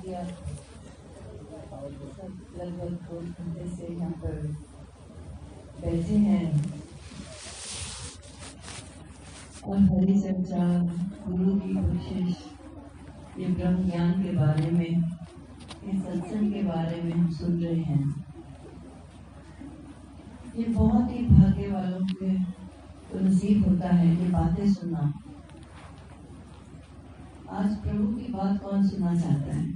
किया। सब लगभग 2 घंटे से यहाँ पर बैठे हैं और हरी चर्चा, गुरु की कोशिश, ये ब्रह्म ज्ञान के बारे में, ये सत्संग के बारे में हम सुन रहे हैं। ये बहुत ही भाग्य वालों के तो नसीब होता है ये बातें सुनना। आज प्रभु की बात कौन सुनना चाहता है?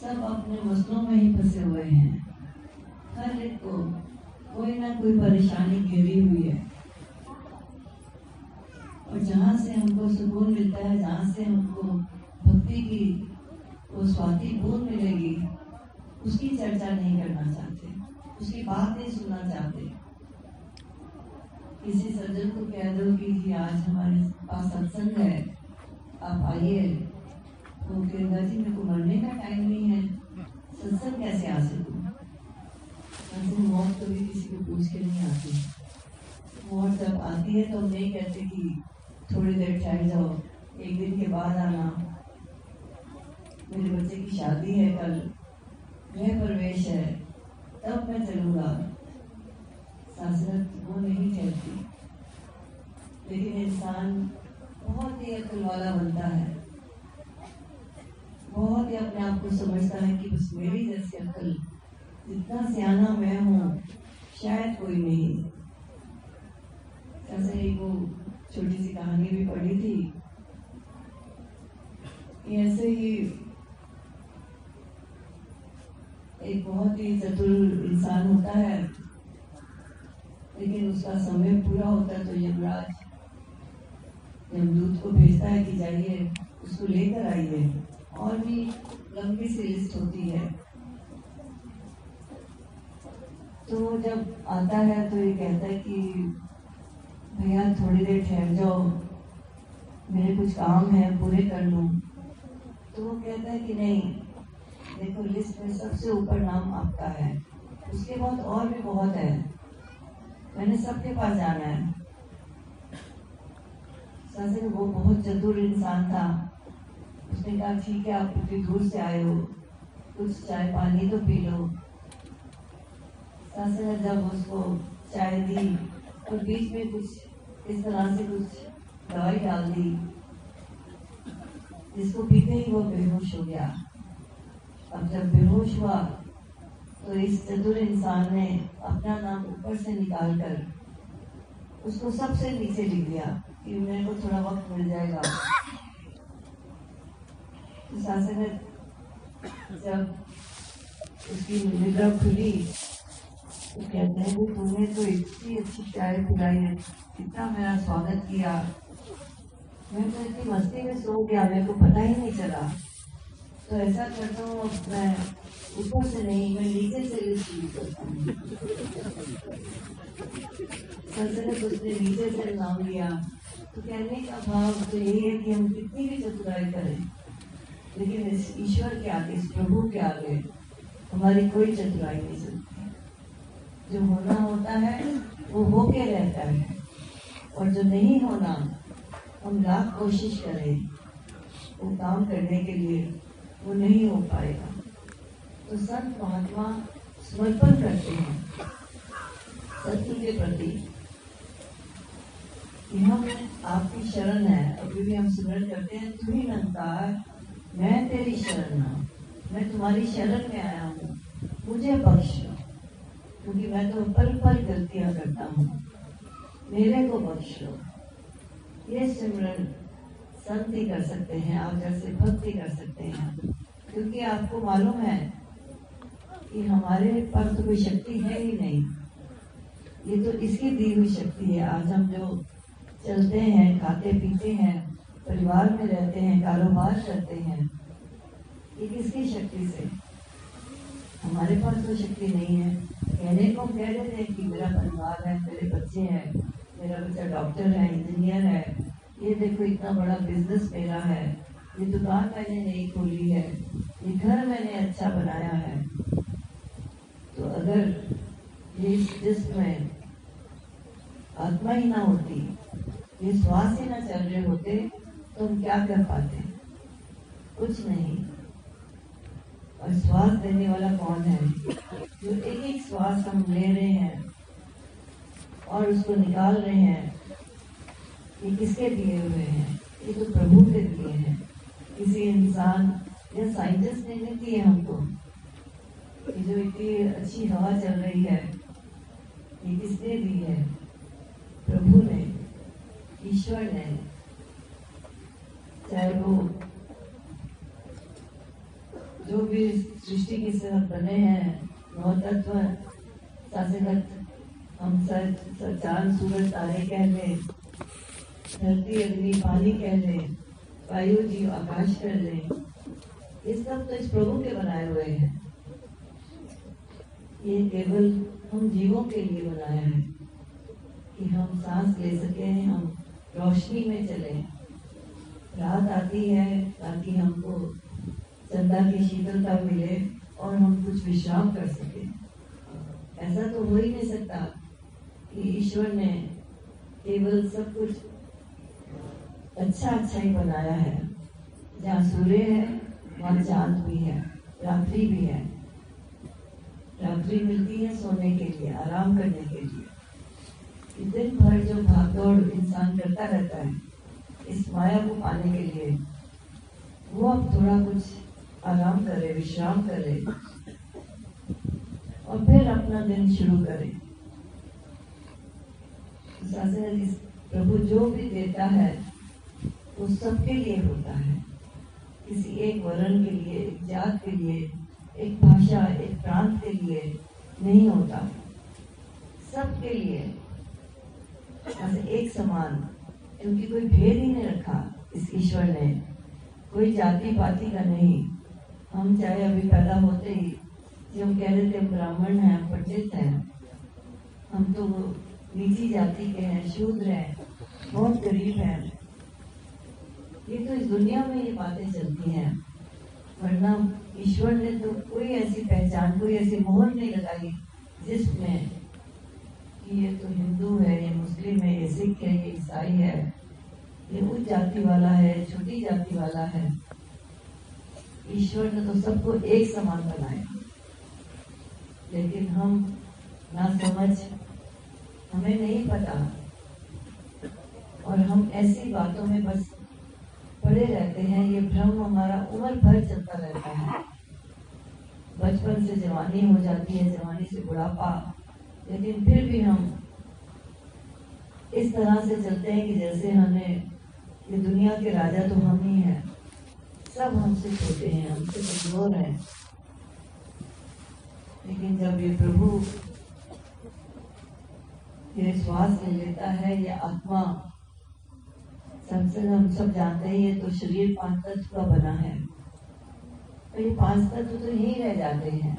सब अपने मसलों में ही फंसे हुए हैं। हर एक को कोई ना कोई परेशानी घेरी हुई है, और जहाँ से हमको सुकून मिलता है, जहाँ से हमको भक्ति की वो स्वाति बूंद मिलेगी, उसकी चर्चा नहीं करना चाहते, उसकी बात नहीं सुनना चाहते। किसी सज्जन को कह दो कि जी आज हमारे पास सत्संग है, आप आइए, तो कहेगा जी मेरे को मरने का टाइम नहीं है, सत्संग कैसे आ सकूं? ऐसे मौत तो भी किसी को पूछ के नहीं आती। मौत जब आती है तो हम नहीं कहते कि थोड़ी देर ठहर जाओ, एक दिन के बाद आना, मेरे बच्चे की शादी है कल, गृह प्रवेश है, तब मैं चलूंगा। सासरत वो नहीं कहती, लेकिन इंसान बहुत ही अक्ल वाला बनता है, बहुत ही अपने आप को समझता है कि बस मेरी जैसी अक्ल, जितना सियाना मैं हूँ शायद कोई नहीं। ऐसे ही वो छोटी सी कहानी भी पढ़ी थी, ऐसे ही एक बहुत ही चतुर इंसान होता है, लेकिन उसका समय पूरा होता है तो यमराज यमदूत को भेजता है कि जाइए उसको लेकर आइए, और भी लंबी सी लिस्ट होती है। तो जब आता है तो ये कहता है कि भैया थोड़ी देर ठहर जाओ, मेरे कुछ काम है पूरे कर लूं। तो वो कहता है कि नहीं, देखो लिस्ट में सबसे ऊपर नाम आपका है, उसके बाद और भी बहुत है, मैंने सबके पास जाना है। सासे वो बहुत चतुर इंसान था, उसने कहा ठीक है आप इतनी दूर से आए हो, कुछ चाय पानी तो पी लो। सासे ने जब उसको चाय दी और बीच में कुछ इस तरह से कुछ दवाई डाल दी, जिसको पीते ही वो बेहोश हो गया। अब जब बेहोश हुआ तो इस चतुर इंसान ने अपना नाम ऊपर से निकालकर उसको सबसे नीचे लिख दिया कि मेरे को थोड़ा वक्त मिल जाएगा। तो सासे ने जब उसकी निद्रा खुली तो कहते हैं कि तुमने तो इतनी अच्छी चाय पिलाई है, इतना मेरा स्वागत किया, मैं तो इतनी मस्ती में सो गया, मेरे को पता ही नहीं चला। तो ऐसा करता हूँ मैं ऊपर से नहीं, मैं नीचे से लिस्ट करता हूँ। सल्तनत उसने नीचे से नाम लिया। तो कहने का भाव तो यही है कि हम कितनी भी चतुराई करें, लेकिन इस ईश्वर के आगे, इस प्रभु के आगे हमारी कोई चतुराई नहीं चलती। जो होना होता है वो होके रहता है, और जो नहीं होना हम लाख कोशिश करें वो काम करने के लिए, वो नहीं हो पाएगा। तो संत महात्मा समर्पण करते हैं सत्य के प्रति कि हम आपकी शरण है। अभी भी हम सिमरन करते हैं, तू ही निरंकार, मैं तेरी शरण हूँ, मैं तुम्हारी शरण में आया हूँ, मुझे बख्श, क्योंकि मैं तो पल पल गलतियां करता हूँ, मेरे को बख्शो। ये सिमरन संत ही कर सकते हैं, आप जैसे भक्त ही कर सकते हैं, क्योंकि आपको मालूम है कि हमारे पास तो कोई शक्ति है ही नहीं, ये तो इसकी दी हुई शक्ति है। आज हम जो चलते हैं, खाते पीते हैं, परिवार में रहते हैं, कारोबार करते हैं, ये किसकी शक्ति से? हमारे पास तो शक्ति नहीं है। कहने को कह रहे थे कि मेरा परिवार है, मेरे बच्चे हैं, मेरा बच्चा डॉक्टर है, इंजीनियर है, ये देखो इतना बड़ा बिजनेस मेरा है, ये दुकान मैंने नहीं खोली है, ये घर मैंने अच्छा बनाया है। तो अगर ये जिसमें आत्मा ही ना होती, ये श्वास ही ना चल रहे होते, तो हम क्या कर पाते? कुछ नहीं। और श्वास देने वाला कौन है? जो एक एक श्वास हम ले रहे हैं और उसको निकाल रहे हैं, ये किसके दिए हुए हैं? ये तो प्रभु के दिए हैं। किसी इंसान या साइंटिस्ट ने नहीं दिए हमको। ये जो इतनी अच्छी हवा चल रही है, ये किसने दी है? प्रभु ने, ईश्वर ने। चाहे वो जो भी सृष्टि के साथ बने हैं, नौ तत्व, शासगत, हम सब चांद सूरज तारे कह ले, धरती अग्नि पानी कह ले, वायु जीव आकाश कर ले, ये सब तो इस प्रभु के बनाए हुए हैं। ये केवल हम जीवों के लिए बनाया है कि हम सांस ले सके, हम रोशनी में चले। रात आती है ताकि हमको चंदा की शीतलता मिले और हम कुछ विश्राम कर सके। ऐसा तो हो ही नहीं सकता कि ईश्वर ने केवल सब कुछ अच्छा ही बनाया है। जहाँ सूर्य है वहाँ चांद भी है, रात्रि भी है। रात्रि मिलती है सोने के लिए, आराम करने के लिए। दिन भर जो भागदौड़ इंसान करता रहता है इस माया को पाने के लिए, वो अब थोड़ा कुछ आराम करे, विश्राम करे और फिर अपना दिन शुरू करे। प्रभु जो भी देता है वो सबके लिए होता है। किसी एक वर्ण के लिए, एक जात के लिए, एक भाषा, एक प्रांत के लिए नहीं होता, सबके लिए ऐसे एक समान। क्योंकि कोई भेद ही नहीं रखा इस ईश्वर ने, कोई जाति पाति का नहीं। हम चाहे अभी पैदा होते ही जो हम कह रहे थे ब्राह्मण हैं, पंडित हैं, हम तो नीची जाति के हैं, शूद्र हैं, बहुत गरीब हैं, ये तो इस दुनिया में ये बातें चलती हैं। वरना ईश्वर ने तो कोई ऐसी पहचान, कोई ऐसी मोहर नहीं लगाई जिसमें कि ये तो हिंदू है, ये मुस्लिम है, ये सिख है, ये ईसाई है, ये उच्च जाति वाला है, छोटी जाति वाला है। ईश्वर ने तो सबको एक समान बनाया। लेकिन हम ना समझ, हमें नहीं पता और हम ऐसी बातों में बस पड़े रहते हैं। ये भ्रम हमारा उम्र भर चलता रहता है। बचपन से जवानी हो जाती है, जवानी से बुढ़ापा, लेकिन फिर भी हम इस तरह से चलते हैं कि जैसे हमें ये दुनिया के राजा तो हम ही हैं, सब हमसे छोटे हैं, हमसे कमजोर हैं। लेकिन जब ये प्रभु ये श्वास ले लेता है, ये आत्मा, सबसे हम सब जानते हैं ये तो शरीर 5 तत्व का बना है, तो ये 5 तत्व तो यहीं रह जाते हैं।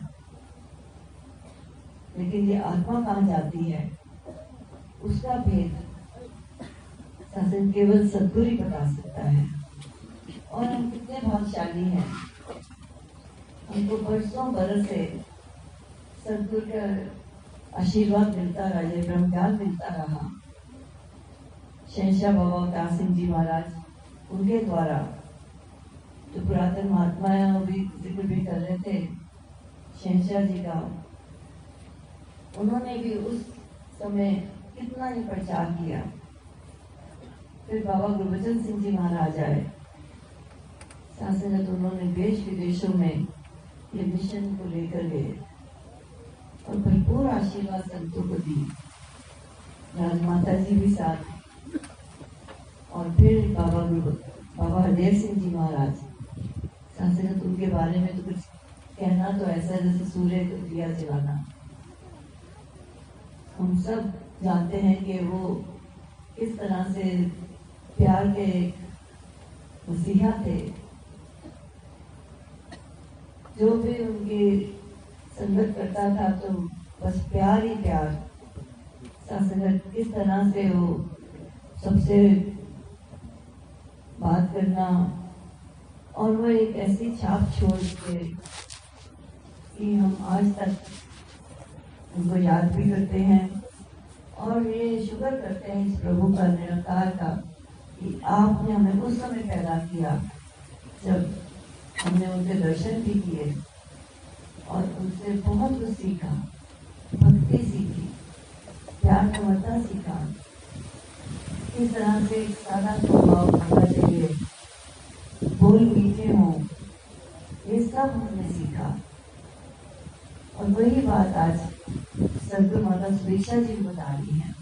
लेकिन ये आत्मा कहाँ जाती है, उसका भेद शासन केवल सद्गुरु ही बता सकता है। और हम कितने भाग्यशाली हैं, हमको बरसों बरस से सद्गुरु का आशीर्वाद मिलता रहा, ये ब्रह्म ज्ञान मिलता रहा। शहंशाह बाबा अवतार सिंह जी महाराज, उनके द्वारा जो पुरातन महात्मा है वो भी जिक्र भी कर रहे थे शहंशाह जी का। उन्होंने भी उस समय कितना ही प्रचार किया। फिर बाबा गुरबचन सिंह जी महाराज आए, शासनत उन्होंने देश विदेशों में ये मिशन को लेकर गए और भरपूर आशीर्वाद संतों को दी। राजमाता जी भी साथ। और फिर बाबा हरदेव सिंह जी महाराज, शासनत उनके बारे में तो कुछ कहना तो ऐसा जैसे सूर्य को दिया जलाना। हम सब जानते हैं कि वो किस तरह से प्यार के मसीहा थे। जो भी उनकी संगत करता था तो बस प्यार ही प्यार। शासनत किस तरह से वो सबसे बात करना, और वो एक ऐसी छाप छोड़ के कि हम आज तक उनको याद भी करते हैं और ये शुक्र करते हैं इस प्रभु का, निरंकार का, कि आपने हमें उस समय पैदा किया जब हमने उनके दर्शन भी किए और उनसे बहुत कुछ सीखा, भक्ति सीखी, प्यार करना सीखा, किस तरह से सादा स्वभाव होना चाहिए, बोल मीठे हों, ये सब हमने सीखा। और वही बात आज सदगुरु माता सुरेशा जी बता रही हैं।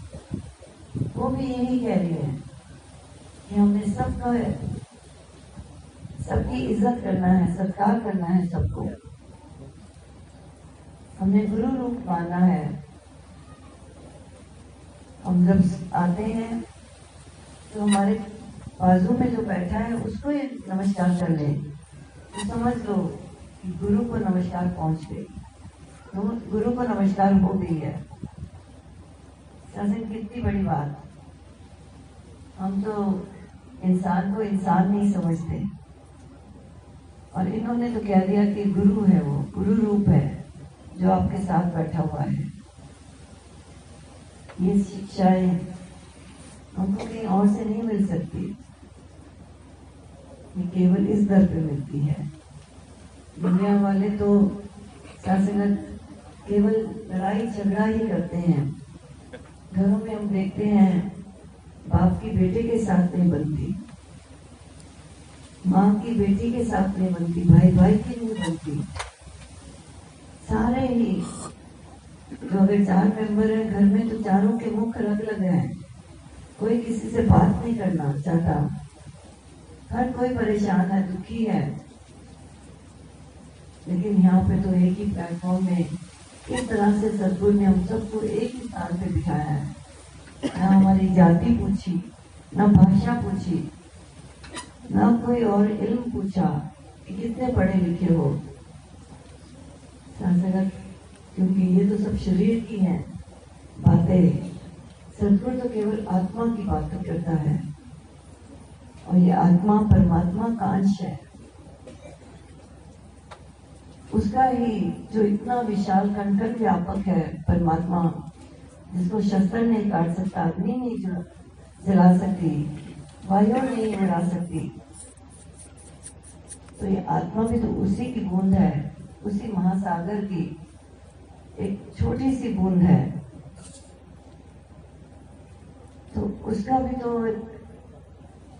वो भी यही कह रही है कि हमने सबकी इज्जत करना है, सत्कार करना है सबको। हमने गुरु रूप माना है। हम जब आते हैं तो हमारे बाजू में जो बैठा है उसको ही नमस्कार कर ले, तो समझ लो कि गुरु को नमस्कार पहुंच गई, तो गुरु को नमस्कार हो गई है। शासन कितनी बड़ी बात। हम तो इंसान को इंसान नहीं समझते, और इन्होंने तो कह दिया कि गुरु है, वो गुरु रूप है जो आपके साथ बैठा हुआ है। ये शिक्षाएं हमको कहीं और से नहीं मिल सकती, ये केवल इस दर पे मिलती है। दुनिया वाले तो शासनत केवल लड़ाई झगड़ा ही करते हैं। घरों में हम देखते हैं बाप की बेटे के साथ नहीं बनती, माँ की बेटी के साथ नहीं बनती, भाई भाई की नहीं बनती। सारे ही जो अगर 4 मेंबर हैं घर में तो चारों के मुख अलग अलग हैं। कोई किसी से बात नहीं करना चाहता, हर कोई परेशान है, दुखी है। लेकिन यहाँ पे तो एक ही प्लेटफॉर्म में किस तरह से सदगुरु ने हम सबको एक ही स्थान पे बिठाया है। ना हमारी जाति पूछी, ना भाषा पूछी, ना कोई और इल्म पूछा कि कितने पढ़े लिखे हो। क्योंकि ये तो सब शरीर की हैं बातें। सदगुरु तो केवल आत्मा की बात करता है, और ये आत्मा परमात्मा का अंश है। उसका ही जो इतना विशाल कण व्यापक है परमात्मा, जिसको शस्त्र नहीं काट सकता, अग्नि नहीं जला सकती, वायु नहीं उड़ा सकती, तो ये आत्मा भी तो उसी की बूंद है, उसी महासागर की एक छोटी सी बूंद है। तो उसका भी तो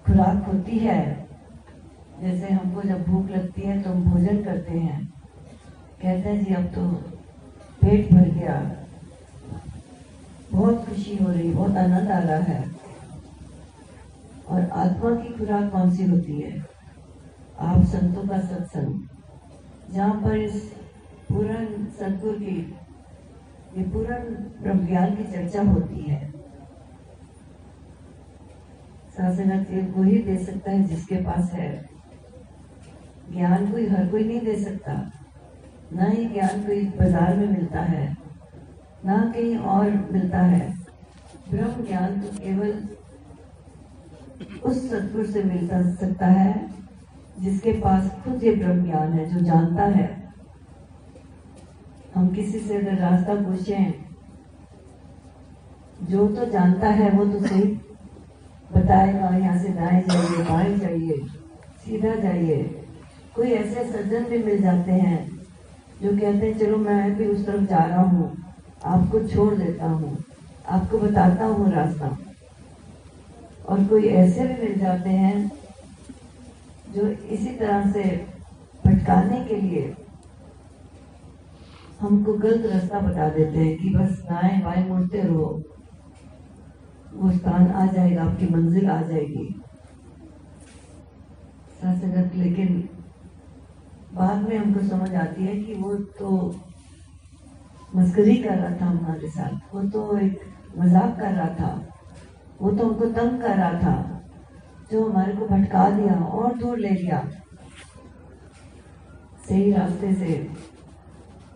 खुराक होती है। जैसे हमको जब भूख लगती है तो हम भोजन करते हैं, कहते हैं जी अब तो पेट भर गया, बहुत खुशी हो रही, बहुत आनंद आ रहा है। और आत्मा की खुराक कौन सी होती है? आप संतों का सत्संग, जहाँ पर इस पूर्ण सदगुरु की, ये पूर्ण ब्रह्म ज्ञान की चर्चा होती है। शासनत वो ही दे सकता है जिसके पास है। ज्ञान कोई हर कोई नहीं दे सकता, ना ही ज्ञान कोई बाजार में मिलता है, ना कहीं और मिलता है। ब्रह्म ज्ञान तो केवल उस सदगुरु से मिलता सकता है जिसके पास खुद ये ब्रह्म ज्ञान है, जो जानता है। हम किसी से अगर रास्ता पूछें, जो तो जानता है वो तो सही बताएगा, यहाँ से दाएं जाइए, बाएं जाइए, सीधा जाइए। कोई ऐसे सज्जन भी मिल जाते हैं जो कहते हैं चलो मैं भी उस तरफ जा रहा हूँ, आपको छोड़ देता हूँ, आपको बताता हूँ रास्ता। और कोई ऐसे भी मिल जाते हैं जो इसी तरह से भटकाने के लिए हमको गलत रास्ता बता देते हैं कि बस दाएं बाएं मुड़ते रहो, वो स्थान आ जाएगा, आपकी मंजिल आ जाएगी। सत्संगत, लेकिन बाद में हमको समझ आती है कि वो तो मस्करी कर रहा था हमारे साथ, वो तो एक मजाक कर रहा था, वो तो हमको तंग कर रहा था, जो हमारे को भटका दिया और दूर ले गया सही रास्ते से।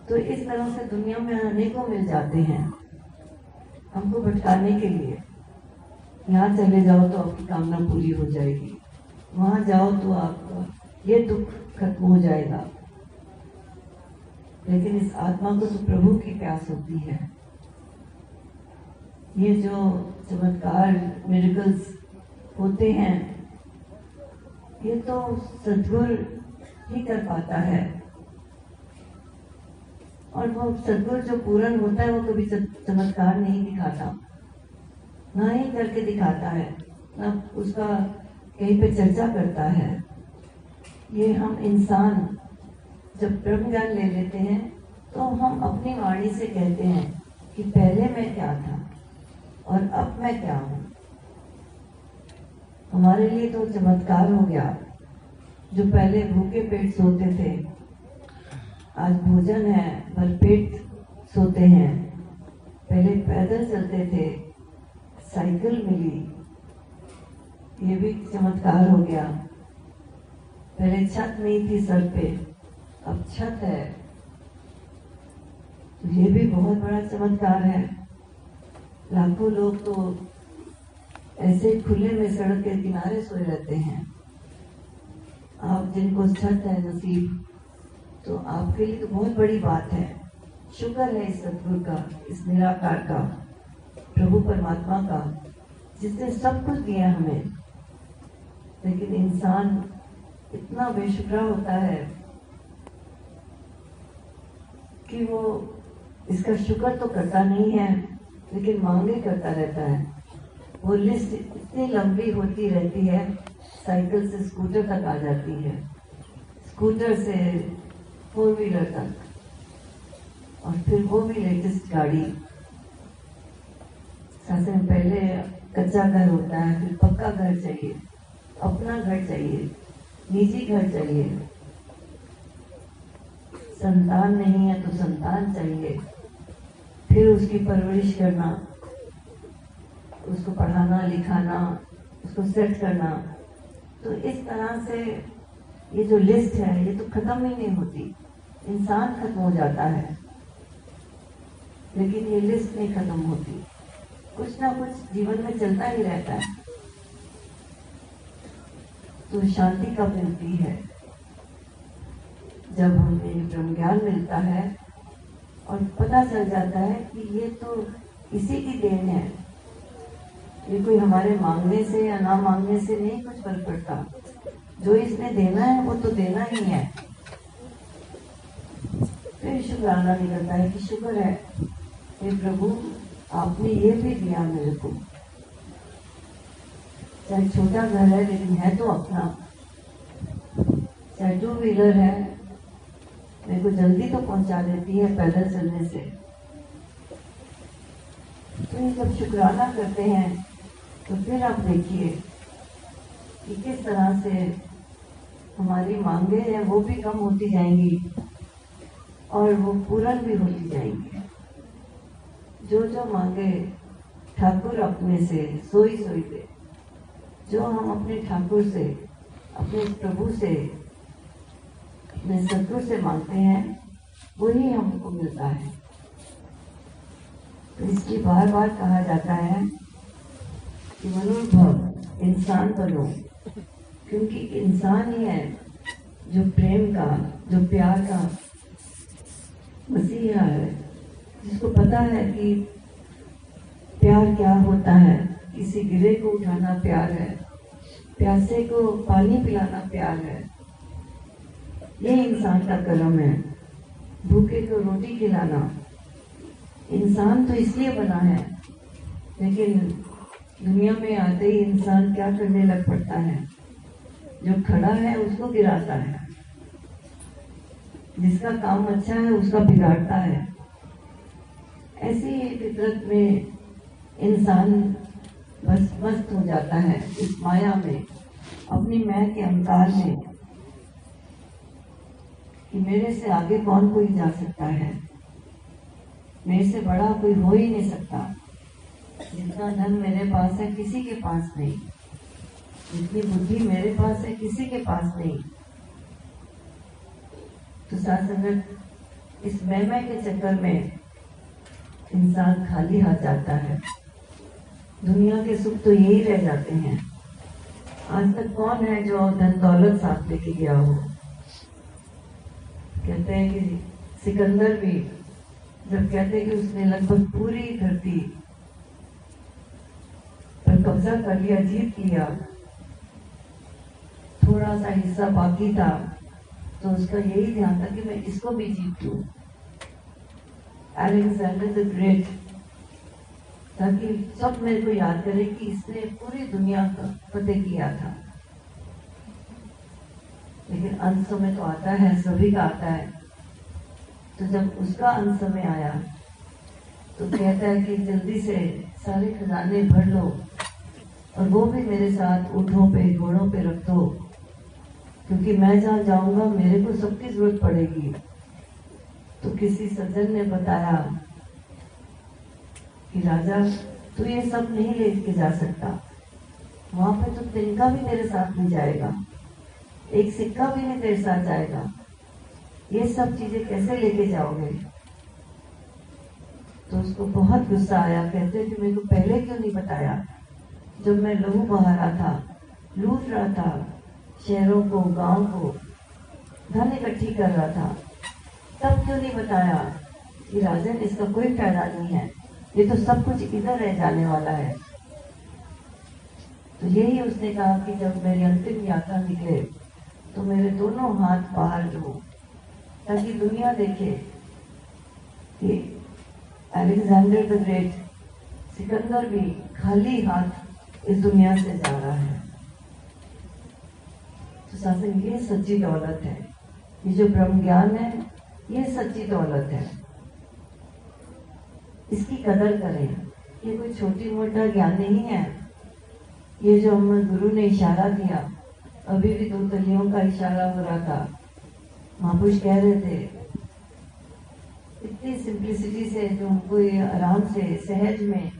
तो इस तरह से दुनिया में अनेकों मिल जाते हैं हमको भटकाने के लिए। यहाँ चले जाओ तो आपकी कामना पूरी हो जाएगी, वहां जाओ तो आपका ये दुख खत्म हो जाएगा। लेकिन इस आत्मा को तो प्रभु की प्यास होती है। ये जो चमत्कार मिरेकल्स होते हैं, ये तो सद्गुरु ही कर पाता है। और वो सद्गुरु जो पूर्ण होता है वो कभी चमत्कार नहीं दिखाता, ना ही करके दिखाता है, ना उसका कहीं पे चर्चा करता है। ये हम इंसान जब ब्रह्म ज्ञान ले लेते हैं तो हम अपनी वाणी से कहते हैं कि पहले मैं क्या था और अब मैं क्या हूँ। हमारे लिए तो चमत्कार हो गया, जो पहले भूखे पेट सोते थे आज भोजन है, भरपेट सोते हैं। पहले पैदल चलते थे, साइकिल मिली, ये भी चमत्कार हो गया। पहले छत नहीं थी सर पे, अब छत है, तो ये भी बहुत बड़ा चमत्कार है। लाखों लोग तो ऐसे खुले में सड़क के किनारे सोए रहते हैं। आप जिनको छत है नसीब, तो आपके लिए तो बहुत बड़ी बात है। शुक्र है इस सतगुरु का, इस निराकार का, प्रभु परमात्मा का, जिसने सब कुछ दिया हमें। लेकिन इंसान इतना बेशुक्र होता है कि वो इसका शुक्र तो करता नहीं है, लेकिन मांगे करता रहता है। वो लिस्ट इतनी लंबी होती रहती है, साइकिल से स्कूटर तक आ जाती है, स्कूटर से 4 व्हीलर तक, और फिर वो भी लेटेस्ट गाड़ी। सबसे पहले कच्चा घर होता है, फिर पक्का घर चाहिए, अपना घर चाहिए, निजी घर चाहिए। संतान नहीं है तो संतान चाहिए, फिर उसकी परवरिश करना, उसको पढ़ाना लिखाना, उसको सेट करना। तो इस तरह से ये जो लिस्ट है ये तो खत्म ही नहीं होती। इंसान खत्म हो जाता है, लेकिन ये लिस्ट नहीं खत्म होती। कुछ ना कुछ जीवन में चलता ही रहता है। तो शांति कब मिलती है? जब हमें ब्रह्म ज्ञान मिलता है और पता चल जाता है कि ये तो इसी की देन है। ये कोई हमारे मांगने से या ना मांगने से नहीं कुछ फर्क पड़ता। जो इसने देना है वो तो देना ही है। फिर शुक्राना निकलता है कि शुक्र है हे प्रभु, आपने ये भी दिया मेरे को। चाहे छोटा घर है लेकिन है तो अपना, चाहे 2 व्हीलर है, मेरे को जल्दी तो पहुंचा देती है पैदल चलने से। तो ये जब शुक्राना करते हैं तो फिर आप देखिए कि किस तरह से हमारी मांगे हैं वो भी कम होती जाएंगी और वो पूर्ण भी होती जाएंगी। जो मांगे ठाकुर अपने से सोई सोई दे। जो हम अपने ठाकुर से, अपने प्रभु से, अपने सतगुरु से मांगते हैं वही हमको मिलता है। तो इसलिए बार बार कहा जाता है कि मनोभव इंसान बनो, क्योंकि इंसान ही है जो प्रेम का, जो प्यार का मसीहा है, जिसको पता है कि प्यार क्या होता है। किसी गिरे को उठाना प्यार है, प्यासे को पानी पिलाना प्यार है। ये इंसान का कर्म है। भूखे को रोटी खिलाना। इंसान तो इसलिए बना है, लेकिन दुनिया में आते ही इंसान क्या करने लग पड़ता है? जो खड़ा है उसको गिराता है, जिसका काम अच्छा है उसका बिगाड़ता है। ऐसी ही फितरत में इंसान बस मस्त हो जाता है इस माया में, अपनी मैं के अहंकार में, कि मेरे से आगे कौन कोई जा सकता है, मेरे से बड़ा कोई हो ही नहीं सकता। जितना धन मेरे पास है किसी के पास नहीं, जितनी बुद्धि मेरे पास है किसी के पास नहीं। तो साथ संगत इस मैं के चक्कर में इंसान खाली हाथ जाता है। दुनिया के सुख तो यही रह जाते हैं। आज तक कौन है जो धन दौलत साथ लेके गया हो? कहते हैं कि सिकंदर भी जब कहते हैं कि उसने लगभग पूरी धरती पर कब्जा कर लिया, जीत लिया, थोड़ा सा हिस्सा बाकी था, तो उसका यही ध्यान था कि मैं इसको भी जीत लूं। अलेक्जेंडर द ग्रेट, ताकि सब मेरे को याद करे कि इसने पूरी दुनिया का फतेह किया था। लेकिन अंत समय तो आता है, सभी का आता है। तो जब उसका अंत समय आया तो कहता है कि जल्दी से सारे खजाने भर लो और वो भी मेरे साथ ऊँटों पे घोड़ों पे रख दो, क्योंकि मैं जहाँ जाऊंगा मेरे को सबकी जरूरत पड़ेगी। तो किसी सज्जन ने बताया कि राजा, तू ये सब नहीं लेके जा सकता, वहां पे तो तिनका भी तेरे साथ नहीं जाएगा, एक सिक्का भी नहीं तेरे साथ जाएगा, ये सब चीजें कैसे लेके जाओगे? तो उसको बहुत गुस्सा आया। कहते कि मेरे को पहले क्यों नहीं बताया? जब मैं लहू बहा रहा था, लूट रहा था, शहरों को, गांव को धन इकट्ठी कर रहा था, तब क्यों नहीं बताया कि राजन इसका कोई फायदा नहीं है, ये तो सब कुछ इधर रह जाने वाला है। तो यही उसने कहा कि जब मेरी अंतिम यात्रा निकले तो मेरे दोनों हाथ बाहर लो, ताकि दुनिया देखे कि अलेक्जेंडर द ग्रेट, सिकंदर भी खाली हाथ इस दुनिया से जा रहा है। तो शासन, ये सच्ची दौलत है, ये जो ब्रह्म ज्ञान है ये सच्ची दौलत है, इसकी कदर करें। ये कोई छोटी मोटा ज्ञान नहीं है। ये जो हम गुरु ने इशारा दिया, अभी भी 2 तलियों का इशारा हो रहा था, महापुरुष कह रहे थे इतनी सिंप्लिसिटी से, जो हमको ये आराम से सहज में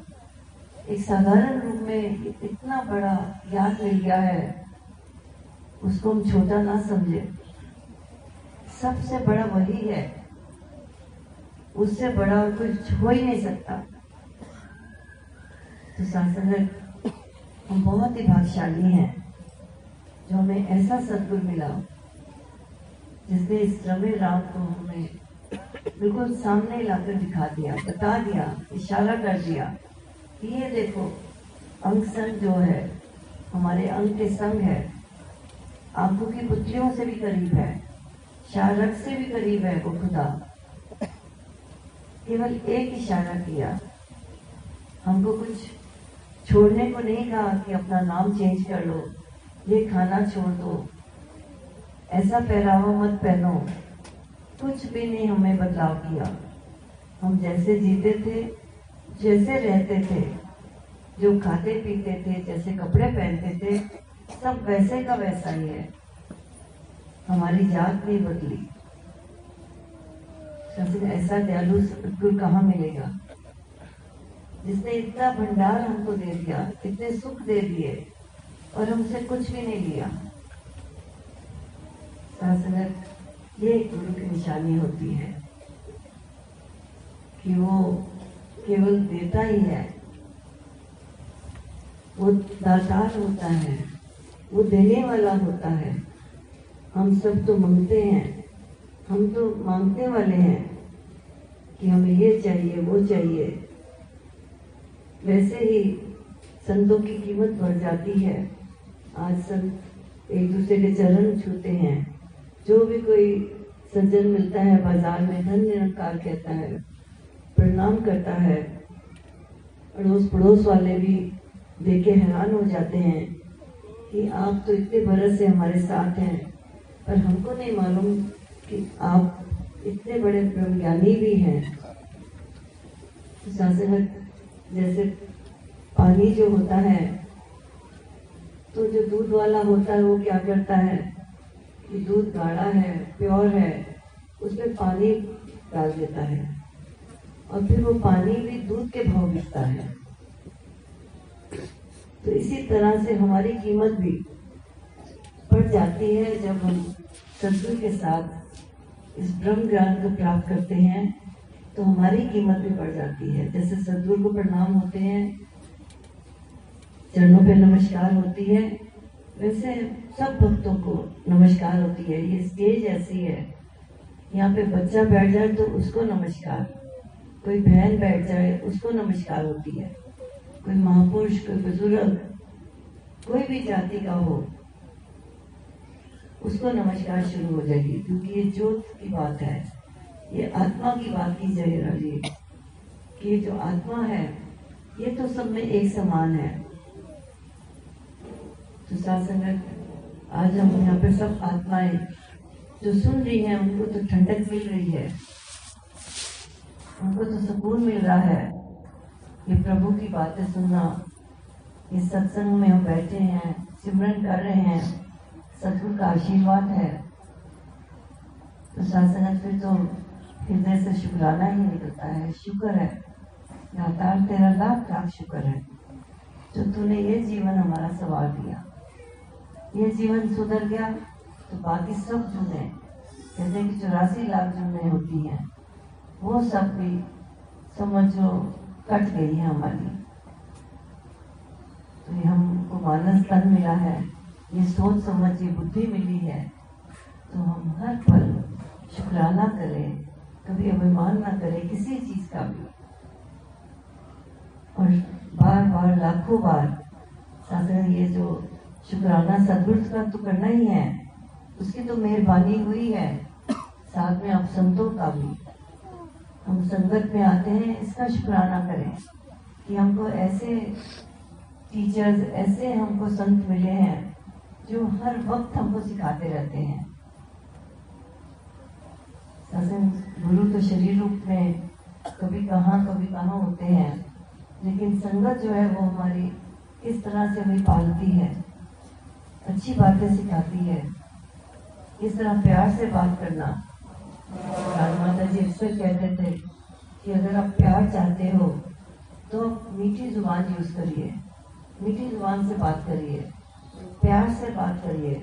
एक साधारण रूप में इतना बड़ा ज्ञान मिल गया है, उसको हम छोटा ना समझे। सबसे बड़ा वही है, उससे बड़ा कुछ हो ही नहीं सकता। तो शासन, हम बहुत ही भाग्यशाली हैं जो हमें ऐसा सद्गुरु मिला, जिसने इस रमे राम को हमें बिल्कुल सामने लाकर दिखा दिया, बता दिया, इशारा कर दिया कि ये देखो अंग संग जो है, हमारे अंग के संग है, आंखों की पुतलियों से भी करीब है, शारक से भी करीब है वो खुदा। केवल एक इशारा किया, हमको कुछ छोड़ने को नहीं कहा कि अपना नाम चेंज कर लो, ये खाना छोड़ दो, ऐसा पहरावा मत पहनो, कुछ भी नहीं हमें बदलाव किया। हम जैसे जीते थे, जैसे रहते थे, जो खाते पीते थे, जैसे कपड़े पहनते थे, सब वैसे का वैसा ही है, हमारी जात नहीं बदली। ऐसा दयालु सद्गुरु कहाँ मिलेगा, जिसने इतना भंडार हमको दे दिया, इतने सुख दे दिए और हमसे कुछ भी नहीं लिया। ये गुरु की निशानी होती है कि वो केवल देता ही है, वो दातार होता है, वो देने वाला होता है। हम सब तो मांगते हैं, हम तो मांगने वाले हैं कि हमें ये चाहिए, वो चाहिए। वैसे ही संतों की कीमत बढ़ जाती है। आज संत एक दूसरे के चरण छूते हैं, जो भी कोई सज्जन मिलता है बाजार में, धन निरंकार कहता है, प्रणाम करता है। अड़ोस पड़ोस वाले भी देख के हैरान हो जाते हैं कि आप तो इतने बरस से हमारे साथ हैं, पर हमको नहीं मालूम कि आप इतने बड़े ब्रह्मज्ञानी भी हैं। शासन, जैसे पानी जो होता है, तो जो दूध वाला होता है वो क्या करता है कि दूध गाढ़ा है, प्योर है, उसमें पानी डाल देता है और फिर वो पानी भी दूध के भाव बिकता है। तो इसी तरह से हमारी कीमत भी बढ़ जाती है जब हम सद्गुरु के साथ इस ब्रह्म ज्ञान को प्राप्त करते हैं, तो हमारी कीमत भी बढ़ जाती है। जैसे सद्गुरु को प्रणाम होते हैं, चरणों पे नमस्कार होती है, वैसे सब भक्तों को नमस्कार होती है। ये स्टेज ऐसी है, यहाँ पे बच्चा बैठ जाए तो उसको नमस्कार, कोई बहन बैठ जाए उसको नमस्कार होती है, कोई महापुरुष, कोई बुजुर्ग, कोई भी जाति का हो, उसको नमस्कार शुरू हो जाएगी, क्योंकि ये ज्योत की बात है, ये आत्मा की बात की जा रही है कि ये जो आत्मा है ये तो सब में एक समान है। तो सत्संग आज हम यहाँ पे सब आत्माएं जो सुन रही हैं उनको तो ठंडक मिल रही है, उनको तो सुकून मिल रहा है। ये प्रभु की बातें सुनना, इस सत्संग में हम बैठे हैं, सिमरन कर रहे हैं, सतगुरु का आशीर्वाद है। तो सत्संग फिर तो हृदय से शुक्राना ही निकलता है। शुक्र है दातार, तेरा लाख लाख शुक्र है जो तूने ये जीवन हमारा सवार दिया। ये जीवन सुधर गया तो बाकी सब जुने, कहते हैं कि 84 लाख जुने होती हैं, वो सब भी समझो कट गई है हमारी। तो ये हमको मानस तन मिला है, ये सोच समझ ये बुद्धि मिली है, तो हम हर पल शुक्राना करें, कभी अभिमान ना करें किसी चीज का भी। और बार बार लाखों बार साधन ये जो शुक्राना सदगुरु का तो करना ही है, उसकी तो मेहरबानी हुई है। साथ में आप संतों का भी, हम संगत में आते हैं, इसका शुक्राना करें कि हमको ऐसे टीचर्स, ऐसे हमको संत मिले हैं जो हर वक्त हमको सिखाते रहते हैं। गुरु तो शरीर रूप में कभी कहाँ होते हैं, लेकिन संगत जो है वो हमारी किस तरह से हमें पालती है, अच्छी बातें सिखाती है, किस तरह प्यार से बात करना। माता जी अक्सर कहते थे कि अगर आप प्यार चाहते हो तो मीठी जुबान यूज करिए, मीठी जुबान से बात करिए, प्यार से बात करिए,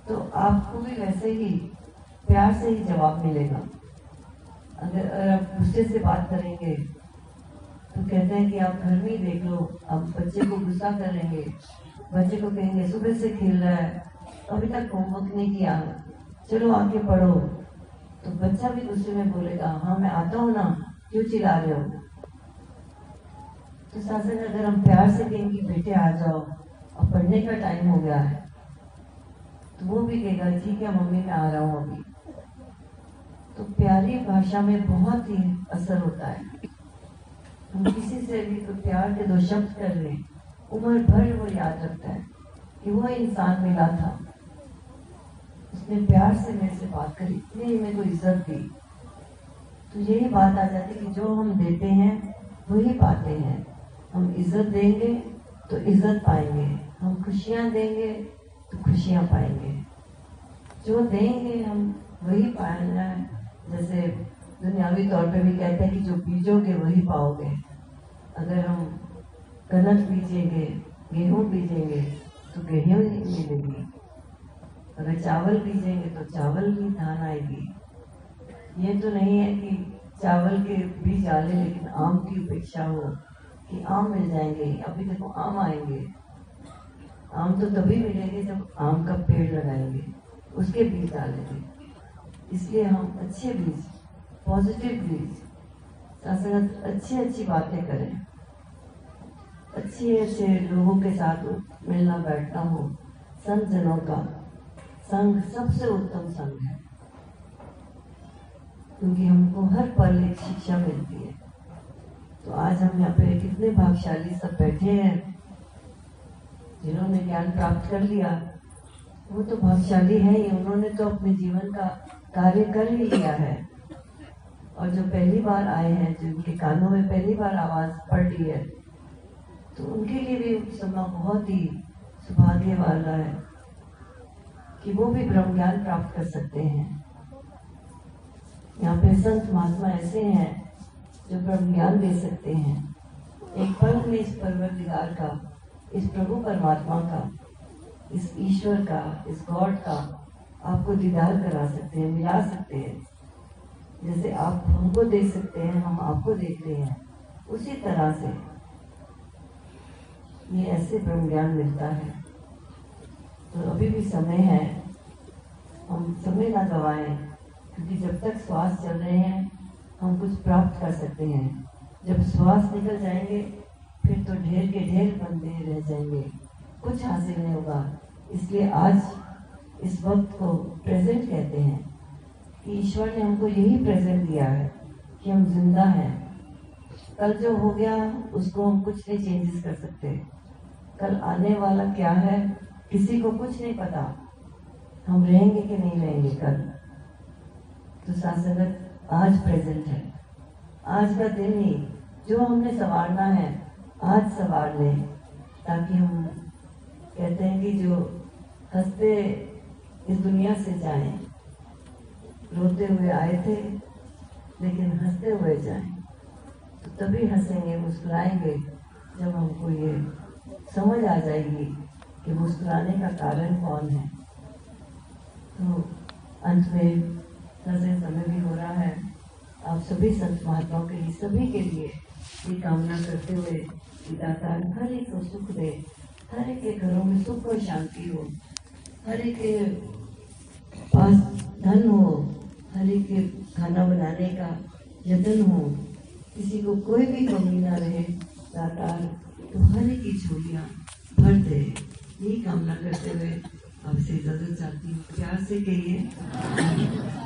तो आपको भी वैसे ही प्यार से ही जवाब मिलेगा। अगर आप गुस्से से बात करेंगे तो कहते हैं कि आप घर में ही देख लो, आप बच्चे को गुस्सा करेंगे, बच्चे को कहेंगे सुबह से खेल रहा है, अभी तक होमवर्क नहीं किया, चलो आके पढ़ो, तो बच्चा भी गुस्से में बोलेगा हाँ मैं आता हूँ ना, क्यों चिल्ला रहे हो। तो शासन अगर हम प्यार से कहेंगे बेटे आ जाओ, अब पढ़ने का टाइम हो गया है, तो वो भी कहेगा ठीक है मम्मी मैं आ रहा हूँ अभी। तो प्यारी भाषा में बहुत ही असर होता है। हम किसी से भी तो प्यार के 2 शब्द कर लें, उम्र भर वो याद रखता है कि वो इंसान मिला था, उसने प्यार से मेरे से बात करी, इतनी मेरे को इज्जत दी। तो यही बात आ जाती है कि जो हम देते हैं वही पाते हैं। हम इज्जत देंगे तो इज्जत पाएंगे, हम खुशियाँ देंगे तो खुशियाँ पाएंगे। जो देंगे हम वही पाएंगे। जैसे दुनियावी तौर पे भी कहते हैं कि जो बीजोगे वही पाओगे। अगर हम कनक बीजेंगे, गेहूँ बीजेंगे तो गेहूँ ही मिलेगी, अगर चावल बीजेंगे तो चावल की धान आएगी। ये तो नहीं है कि चावल के बीज डाले लेकिन आम की उपेक्षा हो कि आम मिल जाएंगे। अभी देखो आम आएंगे, आम तो तभी मिलेंगे जब आम का पेड़ लगाएंगे, उसके बीज डालेंगे। इसलिए हम अच्छे बीज, पॉजिटिव बीज, साथ अच्छी बातें करें, अच्छे लोगों के साथ मिलना बैठना हो। संत जनों का संग सबसे उत्तम संग है, क्योंकि हमको हर पल एक शिक्षा मिलती है। तो आज हम यहाँ पे कितने भाग्यशाली सब बैठे हैं, जिन्होंने ज्ञान प्राप्त कर लिया वो तो भाग्यशाली है ही, उन्होंने तो अपने जीवन का कार्य कर ही लिया है। और जो पहली बार आए हैं, जिनके कानों में पहली बार आवाज पड़ रही है, तो उनके लिए भी समय बहुत ही सौभाग्य वाला है कि वो भी ब्रह्म ज्ञान प्राप्त कर सकते हैं। यहाँ पे संत महात्मा ऐसे हैं जो ब्रह्म ज्ञान दे सकते हैं। एक पल में इस परवरदिगार का, इस प्रभु परमात्मा का, इस ईश्वर का, इस गॉड का आपको दीदार करा सकते हैं, मिला सकते हैं। जैसे आप हमको देख सकते हैं, हम आपको देख रहे हैं, उसी तरह से ये ऐसे ब्रह्म ज्ञान मिलता है। तो अभी भी समय है, हम समय ना गवाएं, क्योंकि जब तक श्वास चल रहे हैं हम कुछ प्राप्त कर सकते हैं। जब श्वास निकल जाएंगे फिर तो ढेर के ढेर बंदे रह जाएंगे, कुछ हासिल नहीं होगा। इसलिए आज इस वक्त को प्रेजेंट कहते हैं कि ईश्वर ने हमको यही प्रेजेंट दिया है कि हम जिंदा हैं। कल जो हो गया उसको हम कुछ नहीं चेंजेस कर सकते। कल आने वाला क्या है किसी को कुछ नहीं पता, हम रहेंगे कि नहीं रहेंगे कल। तो साथ संगत आज प्रेजेंट है, आज का दिन ही जो हमने संवारना है आज संवार लें, ताकि हम कहते हैं कि जो हंसते इस दुनिया से जाएं, रोते हुए आए थे लेकिन हंसते हुए जाएं। तो तभी हंसेंगे मुस्कुराएंगे जब हमको ये समझ आ जाएगी कि मुस्कुराने का कारण कौन है। तो अंत में थोड़ा समय भी हो रहा है, आप सभी संत महात्माओं के लिए सभी के लिए ये कामना करते हुए कि दाता हर एक को सुख दे, हर एक के घरों में सुख और शांति हो, हर एक के पास धन हो, हर एक के खाना बनाने का यत्न हो, किसी को कोई भी कमी ना रहे दातार, तो हर एक की झोलियाँ भर दे। यही कामना करते हुए आपसे इजाजत चाहती हूँ। प्यार से कहिए।